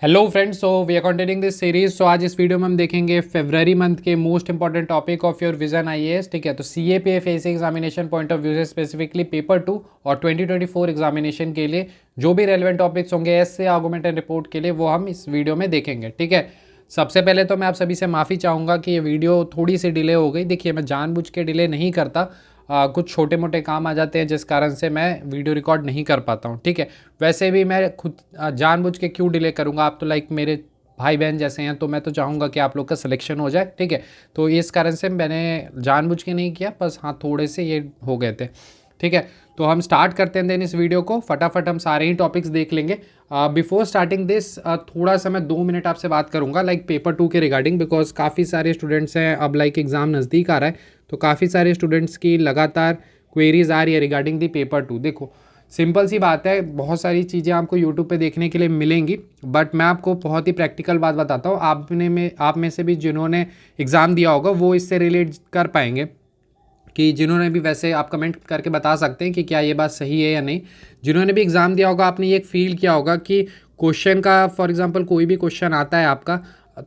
Hello friends, so we are continuing this series. So आज इस video में हम देखेंगे फरवरी मंथ के most important topic of your vision IAS. ठीक है, तो CAPF AC examination point of view से स्पेसिफिकली पेपर 2 और 2024 एग्जामिनेशन के लिए जो भी रेलिवेंट टॉपिक्स होंगे एसए आर्गुमेंट एंड रिपोर्ट के लिए वो हम इस वीडियो में देखेंगे। ठीक है, सबसे पहले तो मैं आप सभी से माफ़ी चाहूँगा कि ये वीडियो थोड़ी सी डिले हो गई। देखिए, मैं जानबूझ के डिले नहीं करता, कुछ छोटे मोटे काम आ जाते हैं जिस कारण से मैं वीडियो रिकॉर्ड नहीं कर पाता हूँ। ठीक है, वैसे भी मैं खुद जानबूझ के क्यों डिले करूँगा, आप तो लाइक मेरे भाई बहन जैसे हैं, तो मैं तो चाहूँगा कि आप लोग का सिलेक्शन हो जाए। ठीक है, तो इस कारण से मैंने जानबूझ के नहीं किया, बस हाँ थोड़े से ये हो गए थे। ठीक है, तो हम स्टार्ट करते हैं देन इस वीडियो को। फटाफट हम सारे ही टॉपिक्स देख लेंगे। बिफोर स्टार्टिंग दिस थोड़ा सा मैं 2 मिनट आपसे बात करूंगा लाइक पेपर 2 के रिगार्डिंग, बिकॉज काफ़ी सारे स्टूडेंट्स हैं, अब लाइक एग्ज़ाम नज़दीक आ रहा है, तो काफ़ी सारे स्टूडेंट्स की लगातार क्वेरीज आ रही है रिगार्डिंग दी पेपर 2। देखो, सिंपल सी बात है, बहुत सारी चीज़ें आपको यूट्यूब पे देखने के लिए मिलेंगी, बट मैं आपको बहुत ही प्रैक्टिकल बात बताता हूँ। आप में से भी जिन्होंने एग्ज़ाम दिया होगा वो इससे रिलेट कर पाएंगे, कि जिन्होंने भी, वैसे आप कमेंट करके बता सकते हैं कि क्या ये बात सही है या नहीं। जिन्होंने भी एग्ज़ाम दिया होगा, आपने ये फील किया होगा कि क्वेश्चन का, फॉर एग्जांपल कोई भी क्वेश्चन आता है आपका,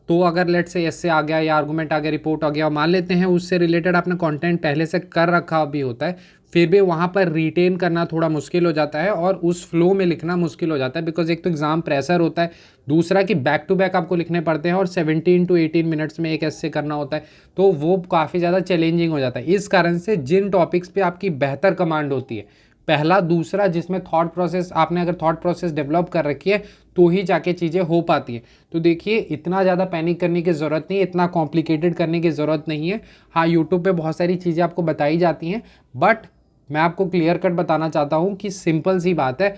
तो अगर लेट से एस्से आ गया या आर्गूमेंट आ गया, रिपोर्ट आ गया, और मान लेते हैं उससे रिलेटेड आपने कंटेंट पहले से कर रखा भी होता है, फिर भी वहाँ पर रिटेन करना थोड़ा मुश्किल हो जाता है और उस फ्लो में लिखना मुश्किल हो जाता है, बिकॉज एक तो एग्ज़ाम प्रेशर होता है, दूसरा कि बैक टू बैक आपको लिखने पड़ते हैं और 17 to 18 मिनट्स में एक ऐसे करना होता है, तो वो काफ़ी ज़्यादा चैलेंजिंग हो जाता है। इस कारण से जिन टॉपिक्स पे आपकी बेहतर कमांड होती है, पहला दूसरा, जिसमें थॉट प्रोसेस, आपने अगर थॉट प्रोसेस डेवलप कर रखी है तो ही जाके चीज़ें हो पाती हैं। तो देखिए, इतना ज़्यादा पैनिक करने की ज़रूरत नहीं है, इतना कॉम्प्लिकेटेड करने की ज़रूरत नहीं है। हाँ, यूट्यूब पे बहुत सारी चीज़ें आपको बताई जाती हैं, बट मैं आपको क्लियर कट बताना चाहता हूँ कि सिंपल सी बात है,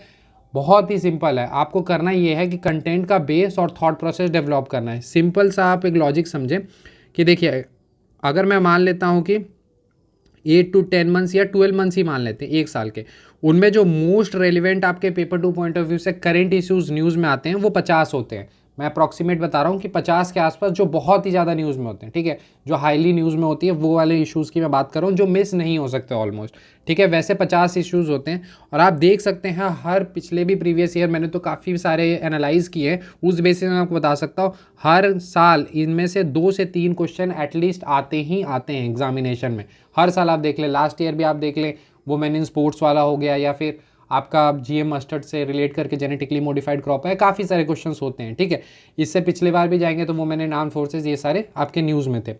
बहुत ही सिंपल है। आपको करना ये है कि कंटेंट का बेस और थॉट प्रोसेस डेवलप करना है। सिंपल सा आप एक लॉजिक समझें कि देखिए, अगर मैं मान लेता हूँ कि 8 to 10 मंथ्स या 12 मंथ्स ही मान लेते हैं, एक साल के, उनमें जो मोस्ट रेलिवेंट आपके पेपर 2 पॉइंट ऑफ व्यू से करेंट इश्यूज न्यूज़ में आते हैं वो 50 होते हैं। मैं अप्रॉक्सीमेट बता रहा हूँ कि 50 के आसपास जो बहुत ही ज़्यादा न्यूज़ में होते हैं। ठीक है, जो हाईली न्यूज़ में होती है वो वाले इश्यूज़ की मैं बात कर रहा हूँ, जो मिस नहीं हो सकते ऑलमोस्ट। ठीक है, वैसे 50 इश्यूज़ होते हैं, और आप देख सकते हैं हर पिछले भी प्रीवियस ईयर मैंने तो काफ़ी सारे एनालाइज किए हैं, उस बेसिस में आपको बता सकता हूँ हर साल इनमें से 2 से 3 क्वेश्चन एटलीस्ट आते ही आते हैं एग्जामिनेशन में। हर साल आप देख लें, लास्ट ईयर भी आप देख लें, वुमेन इन स्पोर्ट्स वाला हो गया, या फिर आपका जीएम मस्टर्ड से रिलेट करके जेनेटिकली मॉडिफाइड क्रॉप है, काफ़ी सारे क्वेश्चंस होते हैं। ठीक है, इससे पिछले बार भी जाएंगे तो वुमेन इन आर्म फोर्सेज, ये सारे आपके न्यूज़ में थे,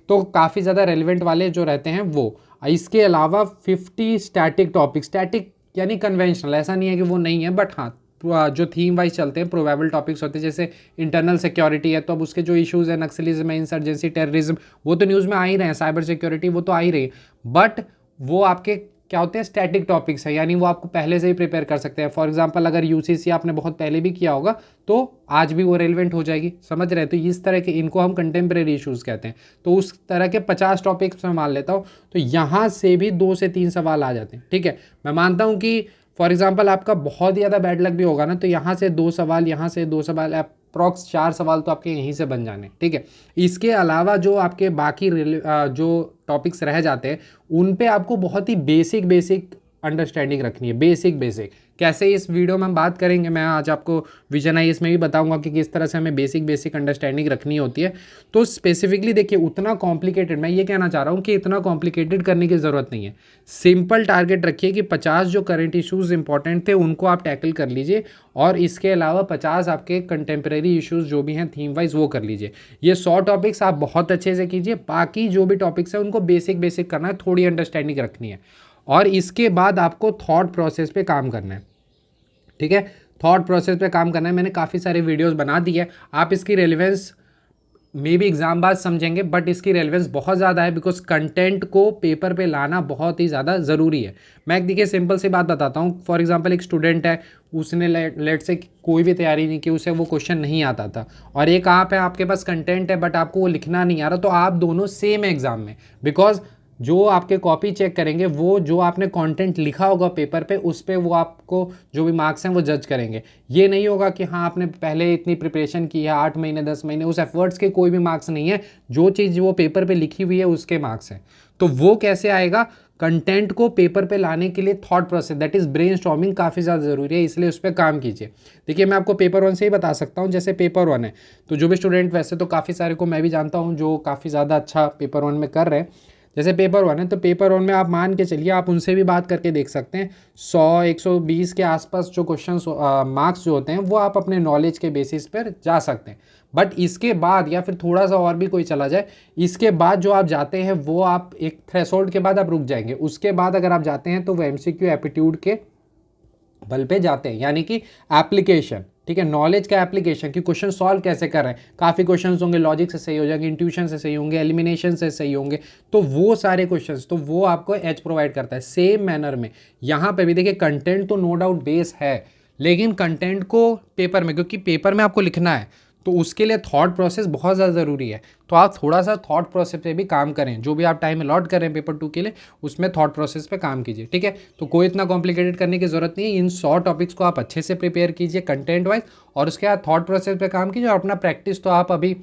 तो काफ़ी ज़्यादा रेलिवेंट वाले जो रहते हैं वो। इसके अलावा 50 स्टैटिक टॉपिक, स्टैटिक यानी कन्वेंशनल, ऐसा नहीं है कि वो नहीं है, बट हाँ जो थीम वाइज चलते हैं, प्रोबेबल टॉपिक्स होते हैं, जैसे इंटरनल सिक्योरिटी है तो अब उसके जो इश्यूज़ है, नक्सलिज्म है, इंसर्जेंसी, टेररिज्म, वो तो न्यूज़ में आ ही रहे हैं, साइबर सिक्योरिटी वो तो आ ही रही है, बट वो आपके क्या होते हैं, स्टैटिक टॉपिक्स है, यानी वो आपको पहले से ही प्रिपेयर कर सकते हैं। फॉर एग्जांपल अगर यूसीसी आपने बहुत पहले भी किया होगा तो आज भी वो रेलिवेंट हो जाएगी, समझ रहे हैं? तो इस तरह के, इनको हम कंटेम्प्रेरी इश्यूज़ कहते हैं। तो उस तरह के 50 टॉपिक्स मैं मान लेता हूँ, तो यहाँ से भी 2 से 3 सवाल आ जाते हैं। ठीक है, मैं मानता हूँ कि फॉर एग्जाम्पल आपका बहुत ही ज़्यादा बैड लक भी होगा ना, तो यहाँ से 2 सवाल, यहाँ से 2 सवाल, अप्रॉक्स 4 सवाल तो आपके यहीं से बन जाने। ठीक है, इसके अलावा जो आपके बाकी जो टॉपिक्स रह जाते हैं उन पे आपको बहुत ही बेसिक बेसिक अंडरस्टैंडिंग रखनी है। बेसिक बेसिक कैसे, इस वीडियो में हम बात करेंगे। मैं आज आपको विजन आई इसमें भी बताऊंगा कि किस तरह से हमें बेसिक बेसिक अंडरस्टैंडिंग रखनी होती है। तो स्पेसिफिकली देखिए, उतना कॉम्प्लिकेटेड, मैं ये कहना चाह रहा हूँ कि इतना कॉम्प्लिकेटेड करने की ज़रूरत नहीं है। सिंपल टारगेट रखिए कि 50 जो करंट इश्यूज़ इंपॉर्टेंट थे उनको आप टैकल कर लीजिए, और इसके अलावा 50 आपके कंटेम्प्रेरी इश्यूज़ जो भी हैं थीम वाइज वो कर लीजिए। ये 100 टॉपिक्स आप बहुत अच्छे से कीजिए, बाकी जो भी टॉपिक्स हैं उनको बेसिक बेसिक करना है, थोड़ी अंडरस्टैंडिंग रखनी है, और इसके बाद आपको थॉट प्रोसेस पे काम करना है। ठीक है, थॉट प्रोसेस पे काम करना है। मैंने काफ़ी सारे वीडियोस बना दिए हैं, आप इसकी रेलिवेंस मे भी एग्जाम बाद समझेंगे, बट इसकी रेलिवेंस बहुत ज़्यादा है, बिकॉज कंटेंट को पेपर पे लाना बहुत ही ज़्यादा ज़रूरी है। मैं एक देखिए सिंपल सी बात बताता हूँ। फॉर एग्जांपल एक स्टूडेंट है, उसने लेट से कोई भी तैयारी नहीं की, उसे वो क्वेश्चन नहीं आता था, और एक आप है, आपके पास कंटेंट है बट आपको वो लिखना नहीं आ रहा, तो आप दोनों सेम एग्जाम में, बिकॉज जो आपके कॉपी चेक करेंगे वो जो आपने कंटेंट लिखा होगा पेपर पे, उस पे वो आपको जो भी मार्क्स हैं वो जज करेंगे। ये नहीं होगा कि हाँ आपने पहले इतनी प्रिपरेशन की है, 8 महीने 10 महीने, उस एफर्ट्स के कोई भी मार्क्स नहीं है। जो चीज़ वो पेपर पे लिखी हुई है उसके मार्क्स हैं। तो वो कैसे आएगा, कंटेंट को पेपर पे लाने के लिए thought process that is brainstorming काफ़ी ज़्यादा ज़रूरी है, इसलिए उस पर काम कीजिए। देखिए मैं आपको पेपर 1 से ही बता सकता हूँ। जैसे पेपर 1 है तो जो भी स्टूडेंट, वैसे तो काफ़ी सारे को मैं भी जानता हूँ जो काफ़ी ज़्यादा अच्छा पेपर 1 में कर रहे हैं। जैसे पेपर 1 है तो पेपर 1 में आप मान के चलिए आप उनसे भी बात करके देख सकते हैं। 100-120 के आसपास जो क्वेश्चन मार्क्स जो होते हैं वो आप अपने नॉलेज के बेसिस पर जा सकते हैं। बट इसके बाद या फिर थोड़ा सा और भी कोई चला जाए, इसके बाद जो आप जाते हैं वो आप एक थ्रेशोल्ड के बाद आप रुक जाएंगे। उसके बाद अगर आप जाते हैं तो वो एमसीक्यू एप्टीट्यूड के बल पे जाते हैं, यानी कि एप्लीकेशन, ठीक है, नॉलेज का एप्लीकेशन कि क्वेश्चन सॉल्व कैसे कर रहे हैं। काफ़ी क्वेश्चंस होंगे लॉजिक से सही हो जाएंगे, इंट्यूशन से सही होंगे, एलिमिनेशन से सही होंगे, तो वो सारे क्वेश्चंस तो वो आपको एज प्रोवाइड करता है। सेम मैनर में यहाँ पे भी देखिए कंटेंट तो नो डाउट बेस है, लेकिन कंटेंट को पेपर में, क्योंकि पेपर में आपको लिखना है तो उसके लिए थॉट प्रोसेस बहुत ज़्यादा ज़रूरी है। तो आप थोड़ा सा थॉट प्रोसेस पे भी काम करें, जो भी आप टाइम अलॉट करें पेपर 2 के लिए उसमें थॉट प्रोसेस पे काम कीजिए, ठीक है। तो कोई इतना कॉम्प्लिकेटेड करने की ज़रूरत नहीं है। इन 100 टॉपिक्स को आप अच्छे से प्रिपेयर कीजिए कंटेंट वाइज, और उसके बाद थॉट प्रोसेस पे काम कीजिए। और अपना प्रैक्टिस तो आप अभी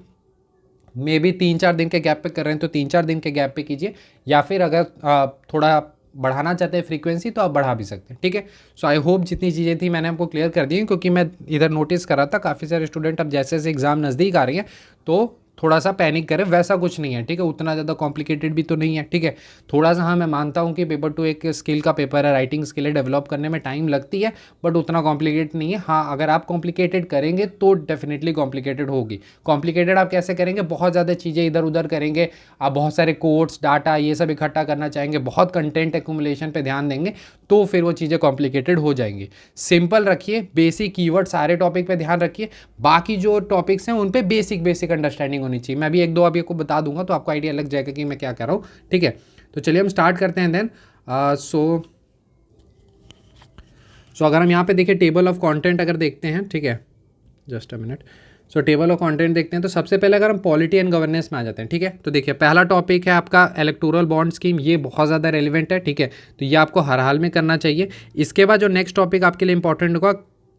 मे बी 3-4 दिन के गैप पे कर रहे हैं तो 3-4 दिन के गैप पे कीजिए, या फिर अगर थोड़ा बढ़ाना चाहते हैं फ्रीक्वेंसी तो आप बढ़ा भी सकते हैं, ठीक है। सो आई होप जितनी चीज़ें थी मैंने आपको क्लियर कर दी, क्योंकि मैं इधर नोटिस कर रहा था काफ़ी सारे स्टूडेंट अब जैसे जैसे एग्जाम नज़दीक आ रही है तो थोड़ा सा पैनिक करें। वैसा कुछ नहीं है, ठीक है, उतना ज़्यादा कॉम्प्लिकेटेड भी तो नहीं है, ठीक है। थोड़ा सा हाँ मैं मानता हूँ कि पेपर 2 एक स्किल का पेपर है, राइटिंग स्किल है, डेवलप करने में टाइम लगती है, बट उतना कॉम्प्लिकेटेड नहीं है। हाँ अगर आप कॉम्प्लिकेटेड करेंगे तो डेफिनेटली कॉम्प्लिकेटेड होगी। कॉम्प्लिकेटेड आप कैसे करेंगे, बहुत ज़्यादा चीज़ें इधर उधर करेंगे, आप बहुत सारे कोड्स डाटा ये सब इकट्ठा करना चाहेंगे, बहुत कंटेंट एक्यूमुलेशन पे ध्यान देंगे तो फिर वो चीज़ें कॉम्प्लिकेटेड हो जाएंगी। सिंपल रखिए, बेसिक कीवर्ड सारे टॉपिक पे ध्यान रखिए, बाकी जो टॉपिक्स हैं उन पे बेसिक अंडरस्टैंडिंग होनी चाहिए। मैं भी 1-2 अभी आपको बता दूंगा तो आपको आइडिया लग जाएगा कि मैं क्या कर रहा हूँ, ठीक है। तो चलिए हम स्टार्ट करते हैं देन। सो अगर हम यहाँ पे देखिए टेबल ऑफ कंटेंट अगर देखते हैं, ठीक है, just a minute. So table of content देखते हैं तो सबसे पहले अगर हम पॉलिटी एंड गवर्नेंस में आ जाते हैं, ठीक है। तो देखिए पहला टॉपिक है आपका इलेक्टोरल बॉन्ड स्कीम, ये बहुत ज़्यादा रेलिवेंट है, ठीक है, तो ये आपको हर हाल में करना चाहिए। इसके बाद जो नेक्स्ट टॉपिक आपके लिए इंपॉर्टेंट होगा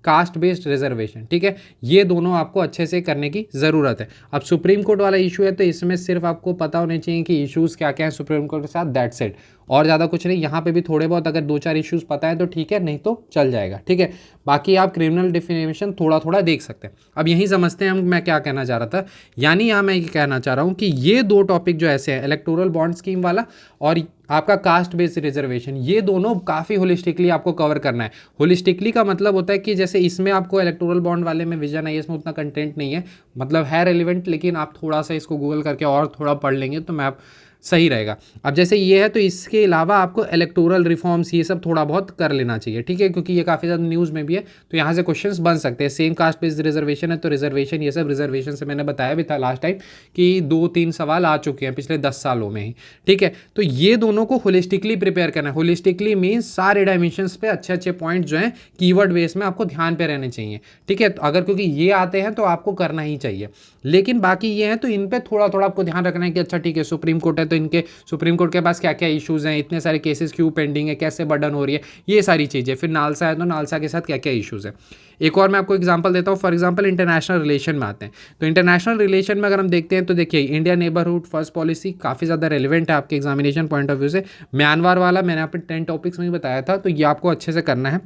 कास्ट बेस्ड रिजर्वेशन, ठीक है, ये दोनों आपको अच्छे से करने की ज़रूरत है। अब सुप्रीम कोर्ट वाला इशू है तो इसमें सिर्फ आपको पता होने चाहिए कि इश्यूज़ क्या क्या हैं सुप्रीम कोर्ट के साथ, दैट्स इट, और ज़्यादा कुछ नहीं। यहाँ पे भी थोड़े बहुत अगर 2-4 इश्यूज़ पता है तो ठीक है, नहीं तो चल जाएगा, ठीक है। बाकी आप क्रिमिनल डिफिनेशन थोड़ा थोड़ा देख सकते हैं। अब यही समझते हैं हम मैं क्या कहना चाह रहा था, यानी यहाँ मैं ये कहना चाह रहा हूँ कि ये 2 टॉपिक जो ऐसे हैं, इलेक्टोरल बॉन्ड स्कीम वाला और आपका कास्ट बेस्ड रिजर्वेशन, ये दोनों काफ़ी होलिस्टिकली आपको कवर करना है। होलिस्टिकली का मतलब होता है कि जैसे इसमें आपको इलेक्टोरल बॉन्ड वाले में विजन है, इसमें उतना कंटेंट नहीं है, मतलब है रेलिवेंट, लेकिन आप थोड़ा सा इसको गूगल करके और थोड़ा पढ़ लेंगे तो मैं आप सही रहेगा। अब जैसे ये है तो इसके अलावा आपको इलेक्टोरल रिफॉर्म्स ये सब थोड़ा बहुत कर लेना चाहिए, ठीक है, क्योंकि ये काफ़ी ज़्यादा न्यूज़ में भी है तो यहाँ से क्वेश्चंस बन सकते हैं। सेम कास्ट बेस्ड रिजर्वेशन है तो रिजर्वेशन, ये सब रिजर्वेशन से मैंने बताया भी था लास्ट टाइम कि 2-3 सवाल आ चुके हैं पिछले 10 सालों में ही, ठीक है। तो ये दोनों को होलिस्टिकली प्रिपेयर करना है। होलिस्टिकली मीन्स सारे डायमेंशंस पे अच्छे अच्छे पॉइंट जो हैं कीवर्ड बेस में आपको ध्यान पे रहने चाहिए, ठीक है। तो अगर क्योंकि ये आते हैं तो आपको करना ही चाहिए, लेकिन बाकी ये हैं तो इन पे थोड़ा थोड़ा आपको ध्यान रखना है कि अच्छा ठीक है सुप्रीम कोर्ट है तो इनके सुप्रीम कोर्ट के पास क्या क्या इश्यूज़ हैं, इतने सारे केसेस क्यों पेंडिंग है, कैसे बर्डन हो रही है, ये सारी चीज़ें। फिर नालसा है तो नालसा के साथ क्या क्या इश्यूज़ हैं। एक और मैं आपको एग्जांपल देता हूँ, फॉर एग्जांपल इंटरनेशनल रिलेशन में आते हैं तो इंटरनेशनल रिलेशन में अगर हम देखते हैं तो देखिए इंडिया नेबरहुड फर्स्ट पॉलिसी काफ़ी ज़्यादा रेलिवेंट है आपके एग्जामिनेशन पॉइंट ऑफ व्यू से। म्यांमार वाला मैंने आपको 10 टॉपिक्स में ही बताया था तो ये आपको अच्छे से करना है।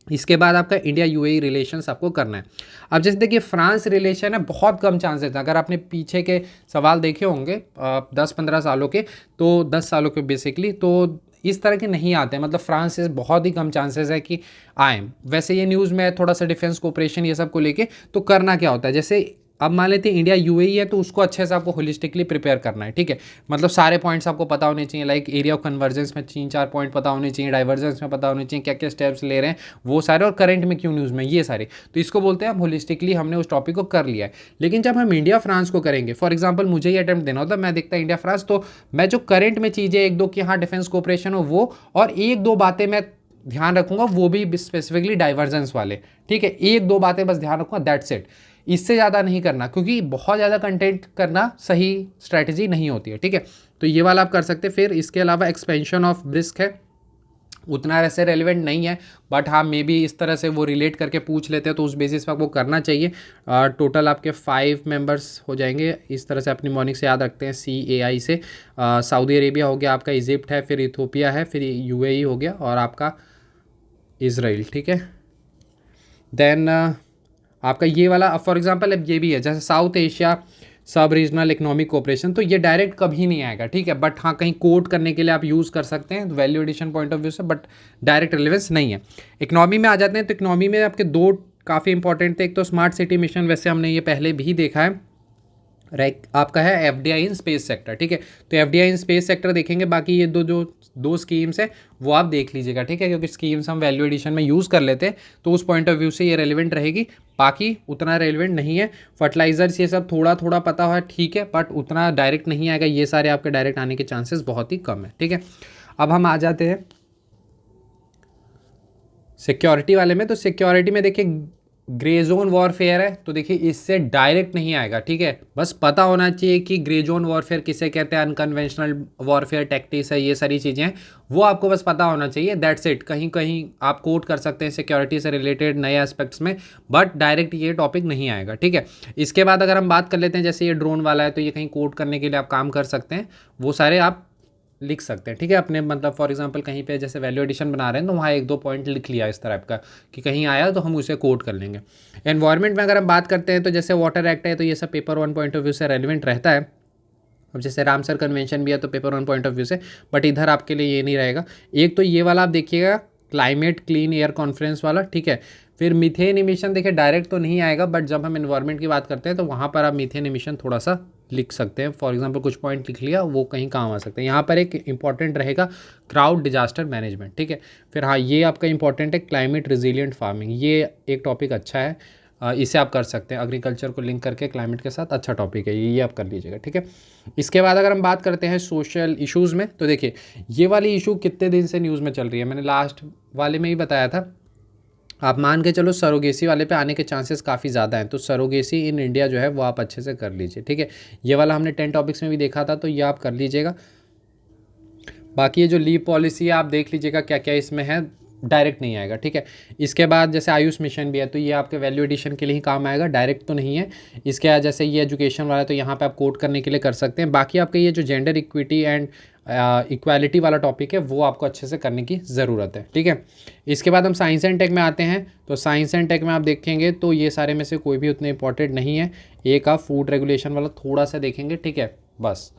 इसके बाद आपका इंडिया यूएई रिलेशंस आपको करना है। अब जैसे देखिए फ्रांस रिलेशन है, बहुत कम चांसेस है, अगर आपने पीछे के सवाल देखे होंगे 10-15 सालों के, तो 10 सालों के बेसिकली, तो इस तरह के नहीं आते हैं, मतलब फ्रांस से बहुत ही कम चांसेस है कि आए। वैसे ये न्यूज़ में थोड़ा सा डिफेंस कोऑपरेशन ये सब को लेके, तो करना क्या होता है, जैसे अब मान लेते हैं इंडिया यूएई है तो उसको अच्छे से आपको होलिस्टिकली प्रिपेयर करना है, ठीक है, मतलब सारे पॉइंट्स आपको पता होने चाहिए, लाइक एरिया ऑफ कन्वर्जेंस में 3-4 पॉइंट पता होने चाहिए, डाइवर्जेंस में पता होने चाहिए, क्या क्या स्टेप्स ले रहे हैं वो सारे, और करंट में क्यों न्यूज़ में ये सारे, तो इसको बोलते हैं हम होलिस्टिकली हमने उस टॉपिक को कर लिया है। लेकिन जब हम इंडिया फ्रांस को करेंगे, फॉर एग्जाम्पल मुझे ही अटैम्प्ट देना होता, मैं देखता इंडिया फ्रांस, तो मैं जो करंट में चीज़ें 1-2 की हाँ डिफेंस कोऑपरेशन हो वो, और 1-2 बातें मैं ध्यान रखूंगा वो भी स्पेसिफिकली डाइवर्जेंस वाले, ठीक है, 1-2 बातें बस ध्यान रखूंगा, दैट्स इट। इससे ज़्यादा नहीं करना क्योंकि बहुत ज़्यादा कंटेंट करना सही स्ट्रैटेजी नहीं होती है, ठीक है। तो ये वाला आप कर सकते हैं। फिर इसके अलावा एक्सपेंशन ऑफ ब्रिस्क है, उतना वैसे रेलिवेंट नहीं है, बट हाँ मे बी इस तरह से वो रिलेट करके पूछ लेते हैं तो उस बेसिस पर आपको करना चाहिए। टोटल आपके 5 मेंबर्स हो जाएंगे, इस तरह से अपनी मॉर्निंग से याद रखते हैं CAI से। सऊदी अरेबिया हो गया आपका, इजिप्ट है, फिर इथोपिया है, फिर UAE हो गया और आपका इसराइल, ठीक है। देन आपका ये वाला फॉर एग्जांपल अब ये भी है जैसे साउथ एशिया सब रीजनल इकोनॉमिक कोऑपरेशन, तो ये डायरेक्ट कभी नहीं आएगा, ठीक है, बट हाँ कहीं कोट करने के लिए आप यूज़ कर सकते हैं value addition point of view से, बट डायरेक्ट रिलेवेंस नहीं है। इकोनॉमी में आ जाते हैं तो इकोनॉमी में आपके दो काफ़ी इंपॉर्टेंट थे, एक तो स्मार्ट सिटी मिशन, वैसे हमने ये पहले भी देखा है, आपका है FDI इन स्पेस सेक्टर, ठीक है। तो FDI इन स्पेस सेक्टर देखेंगे, बाकी ये दो स्कीम्स है वो आप देख लीजिएगा, ठीक है, क्योंकि स्कीम्स हम वैल्यू एडिशन में यूज़ कर लेते हैं तो उस पॉइंट ऑफ व्यू से ये रेलिवेंट रहेगी, बाकी उतना रेलिवेंट नहीं है। फर्टिलाइजर्स ये सब थोड़ा थोड़ा पता है, ठीक है, बट उतना डायरेक्ट नहीं आएगा, ये सारे आपके डायरेक्ट आने के चांसेस बहुत ही कम है, ठीक है। अब हम आ जाते हैं सिक्योरिटी वाले में, तो सिक्योरिटी में देखिए ग्रे जोन वॉरफेयर है, तो देखिए इससे डायरेक्ट नहीं आएगा, ठीक है, बस पता होना चाहिए कि ग्रे जोन वॉरफेयर किसे कहते हैं, अनकन्वेंशनल वॉरफेयर टैक्टिक्स है, ये सारी चीज़ें हैं वो आपको बस पता होना चाहिए, दैट्स इट। कहीं कहीं आप कोट कर सकते हैं सिक्योरिटी से रिलेटेड नए एस्पेक्ट्स में, बट डायरेक्ट ये टॉपिक नहीं आएगा, ठीक है। इसके बाद अगर हम बात कर लेते हैं जैसे ये ड्रोन वाला है, तो ये कहीं कोट करने के लिए आप काम कर सकते हैं, वो सारे आप लिख सकते हैं, ठीक है, अपने मतलब फॉर एग्जांपल कहीं पे जैसे वैल्यू एडिशन बना रहे हैं तो वहाँ 1-2 पॉइंट लिख लिया इस तरह का कि कहीं आया तो हम उसे कोट कर लेंगे। एनवायरनमेंट में अगर हम बात करते हैं तो जैसे वाटर एक्ट है तो ये सब पेपर 1 पॉइंट ऑफ व्यू से रेलिवेंट रहता है। अब जैसे रामसर कन्वेंशन भी है तो पेपर 1 पॉइंट ऑफ व्यू से, बट इधर आपके लिए ये नहीं रहेगा। एक तो ये वाला आप देखिएगा क्लाइमेट क्लीन एयर कॉन्फ्रेंस वाला, ठीक है। फिर मीथेन इमिशन देखिए डायरेक्ट तो नहीं आएगा, बट जब हम एनवायरनमेंट की बात करते हैं तो वहाँ पर आप मीथेन इमिशन थोड़ा सा लिख सकते हैं, फॉर एग्जांपल कुछ पॉइंट लिख लिया वो कहीं काम आ सकते हैं। यहाँ पर एक इंपॉर्टेंट रहेगा क्राउड डिजास्टर मैनेजमेंट, ठीक है। फिर हाँ ये आपका इंपॉर्टेंट है क्लाइमेट रिजिलियंट फार्मिंग, ये एक टॉपिक अच्छा है, इसे आप कर सकते हैं, एग्रीकल्चर को लिंक करके क्लाइमेट के साथ अच्छा टॉपिक है ये आप कर लीजिएगा, ठीक है। इसके बाद अगर हम बात करते हैं सोशल इश्यूज़ में, तो देखिए ये वाली इशू कितने दिन से न्यूज़ में चल रही है, मैंने लास्ट वाले में ही बताया था। आप मान के चलो सरोगेसी वाले पे आने के चांसेस काफ़ी ज़्यादा हैं, तो सरोगेसी इन इंडिया जो है वो आप अच्छे से कर लीजिए, ठीक है। ये वाला हमने 10 टॉपिक्स में भी देखा था तो ये आप कर लीजिएगा। बाकी ये जो लीव पॉलिसी है आप देख लीजिएगा क्या क्या इसमें है, डायरेक्ट नहीं आएगा, ठीक है। इसके बाद जैसे आयुष मिशन भी है तो ये आपके वैल्यू एडिशन के लिए ही काम आएगा, डायरेक्ट तो नहीं है। इसके बाद जैसे ये एजुकेशन वाला है तो यहाँ पे आप कोट करने के लिए कर सकते हैं। बाकी आपके ये जो जेंडर इक्विटी एंड इक्वालिटी वाला टॉपिक है वो आपको अच्छे से करने की ज़रूरत है, ठीक है। इसके बाद हम साइंस एंड टेक में आते हैं, तो साइंस एंड टेक में आप देखेंगे तो ये सारे में से कोई भी उतने इंपॉर्टेंट नहीं है। एक आप फूड रेगुलेशन वाला थोड़ा सा देखेंगे, ठीक है, बस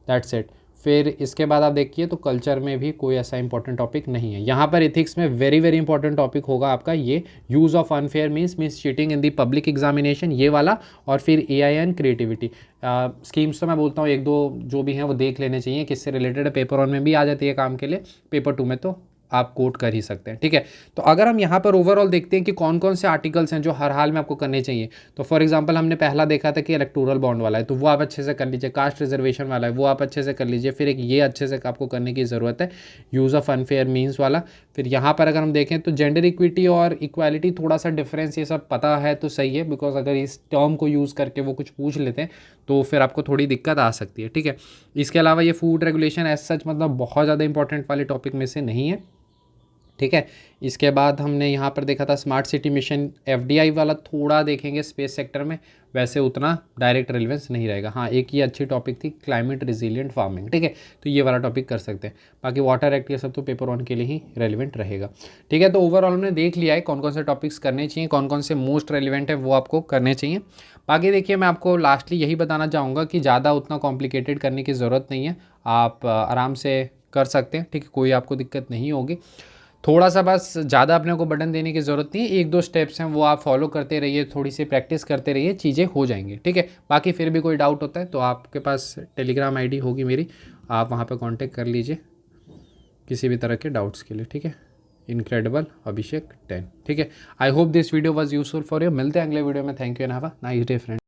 दैट्स इट। फिर इसके बाद आप देखिए तो कल्चर में भी कोई ऐसा इंपॉर्टेंट टॉपिक नहीं है। यहाँ पर एथिक्स में वेरी वेरी इंपॉर्टेंट टॉपिक होगा आपका ये use of unfair means cheating in the public examination, ये वाला, और फिर AI एंड क्रिएटिविटी स्कीम्स। तो मैं बोलता हूँ 1-2 जो भी हैं वो देख लेने चाहिए, किससे रिलेटेड है, पेपर 1 में भी आ जाती है काम के लिए, पेपर 2 में तो आप कोट कर ही सकते हैं, ठीक है। तो अगर हम यहाँ पर ओवरऑल देखते हैं कि कौन कौन से आर्टिकल्स हैं जो हर हाल में आपको करने चाहिए, तो फॉर एग्जांपल हमने पहला देखा था कि इलेक्टोरल बॉन्ड वाला है तो वो आप अच्छे से कर लीजिए, कास्ट रिजर्वेशन वाला है वो आप अच्छे से कर लीजिए, फिर एक ये अच्छे से आपको करने की ज़रूरत है यूज़ ऑफ अनफेयर मीन्स वाला। फिर यहाँ पर अगर हम देखें तो जेंडर इक्विटी और इक्वालिटी थोड़ा सा डिफरेंस ये सब पता है तो सही है, बिकॉज अगर इस टर्म को यूज़ करके वो कुछ पूछ लेते हैं तो फिर आपको थोड़ी दिक्कत आ सकती है, ठीक है। इसके अलावा ये फूड रेगुलेशन एज सच मतलब बहुत ज़्यादा इंपॉर्टेंट वाले टॉपिक में से नहीं है, ठीक है। इसके बाद हमने यहाँ पर देखा था स्मार्ट सिटी मिशन, FDI वाला थोड़ा देखेंगे स्पेस सेक्टर में, वैसे उतना डायरेक्ट रेलेवेंस नहीं रहेगा। हाँ एक ये अच्छी टॉपिक थी क्लाइमेट रिजिलियंट फार्मिंग, ठीक है, तो ये वाला टॉपिक कर सकते हैं। बाकी वाटर एक्ट ये सब तो पेपर 1 के लिए ही रेलिवेंट रहेगा, ठीक है। तो ओवरऑल हमने देख लिया है कौन कौन से टॉपिक्स करने चाहिए, कौन कौन से मोस्ट रेलिवेंट है वो आपको करने चाहिए। बाकी देखिए मैं आपको लास्टली यही बताना चाहूँगा कि ज़्यादा उतना कॉम्प्लिकेटेड करने की ज़रूरत नहीं है, आप आराम से कर सकते हैं, ठीक है, कोई आपको दिक्कत नहीं होगी। थोड़ा सा बस ज़्यादा अपने को बटन देने की ज़रूरत नहीं है, 1-2 स्टेप्स हैं वो आप फॉलो करते रहिए, थोड़ी सी प्रैक्टिस करते रहिए, चीज़ें हो जाएंगी, ठीक है। बाकी फिर भी कोई डाउट होता है तो आपके पास टेलीग्राम ID होगी मेरी, आप वहाँ पे कांटेक्ट कर लीजिए किसी भी तरह के डाउट्स के लिए, ठीक है। इनक्रेडिबल अभिषेक 10, ठीक है। I hope this video was useful for you, मिलते हैं अगले वीडियो में, thank you and have a nice day friend.